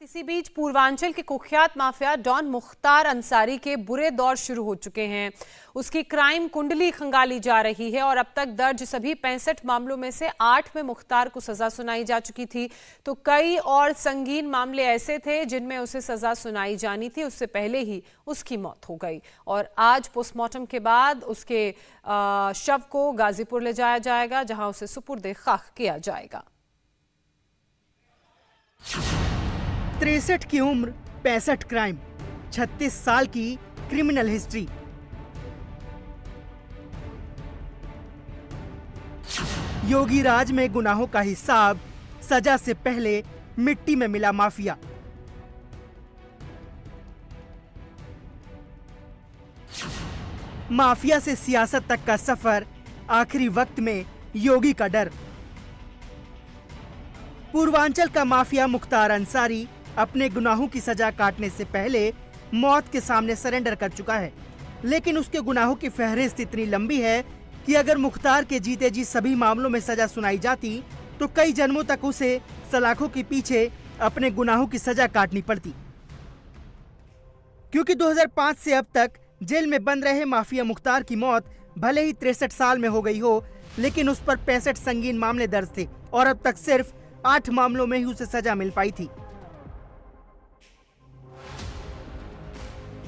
इसी बीच पूर्वांचल के कुख्यात माफिया डॉन मुख्तार अंसारी के बुरे दौर शुरू हो चुके हैं। उसकी क्राइम कुंडली खंगाली जा रही है और अब तक दर्ज सभी 65 मामलों में से 8 में मुख्तार को सजा सुनाई जा चुकी थी, तो कई और संगीन मामले ऐसे थे जिनमें उसे सजा सुनाई जानी थी। उससे पहले ही उसकी मौत हो गई और आज पोस्टमार्टम के बाद उसके शव को गाजीपुर ले जाया जाएगा, जहां उसे सुपुर्द खाक किया जाएगा। 63 की उम्र, 65 क्राइम, 36 साल की क्रिमिनल हिस्ट्री। योगी राज में गुनाहों का हिसाब, सजा से पहले मिट्टी में मिला माफिया। माफिया से सियासत तक का सफर, आखिरी वक्त में योगी का डर। पूर्वांचल का माफिया मुख्तार अंसारी अपने गुनाहों की सजा काटने से पहले मौत के सामने सरेंडर कर चुका है, लेकिन उसके गुनाहों की फहरिस्त इतनी लंबी है कि अगर मुख्तार के जीते जी सभी मामलों में सजा सुनाई जाती तो कई जन्मों तक उसे सलाखों के पीछे अपने गुनाहों की सजा काटनी पड़ती। क्योंकि 2005 से अब तक जेल में बंद रहे माफिया मुख्तार की मौत भले ही 63 साल में हो गई हो, लेकिन उस पर 65 संगीन मामले दर्ज थे और अब तक सिर्फ 8 मामलों में ही उसे सजा मिल पाई थी।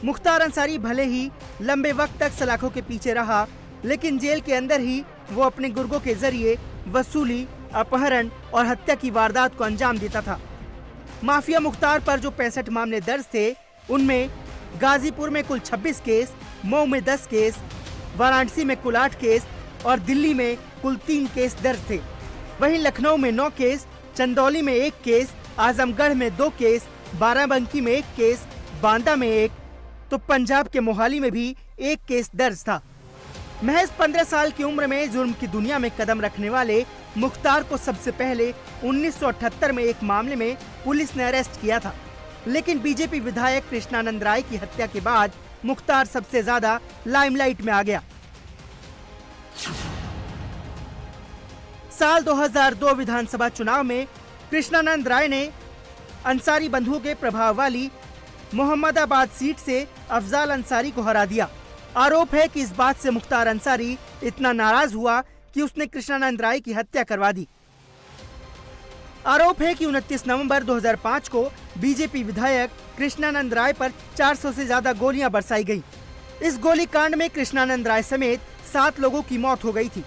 मुख्तार अंसारी भले ही लंबे वक्त तक सलाखों के पीछे रहा, लेकिन जेल के अंदर ही वो अपने गुर्गों के जरिए वसूली, अपहरण और हत्या की वारदात को अंजाम देता था। माफिया मुख्तार पर जो 65 मामले दर्ज थे, उनमें गाजीपुर में कुल 26 केस, मऊ में 10 केस, वाराणसी में कुल 8 केस और दिल्ली में कुल 3 केस दर्ज थे। वहीं लखनऊ में 9 केस, चंदौली में 1 केस, आजमगढ़ में 2 केस, बाराबंकी में 1 केस, बांदा में 1, तो पंजाब के मोहाली में भी 1 केस दर्ज था। महज 15 साल की उम्र में जुर्म की दुनिया में कदम रखने वाले मुख्तार को सबसे पहले 1978 में एक मामले में पुलिस ने अरेस्ट किया था, लेकिन बीजेपी विधायक कृष्णानंद राय की हत्या के बाद मुख्तार सबसे ज्यादा लाइमलाइट में आ गया। साल 2002 विधानसभा चुनाव में कृष्णानंद राय ने अंसारी बंधुओं के प्रभाव वाली मोहम्मदाबाद सीट से अफजाल अंसारी को हरा दिया। आरोप है कि इस बात से मुख्तार अंसारी इतना नाराज हुआ कि उसने कृष्णानंद राय की हत्या करवा दी। आरोप है कि 29 नवंबर 2005 को बीजेपी विधायक कृष्णानंद राय पर 400 से ज्यादा गोलियां बरसाई गई। इस गोलीकांड में कृष्णानंद राय समेत 7 लोगों की मौत हो गई थी।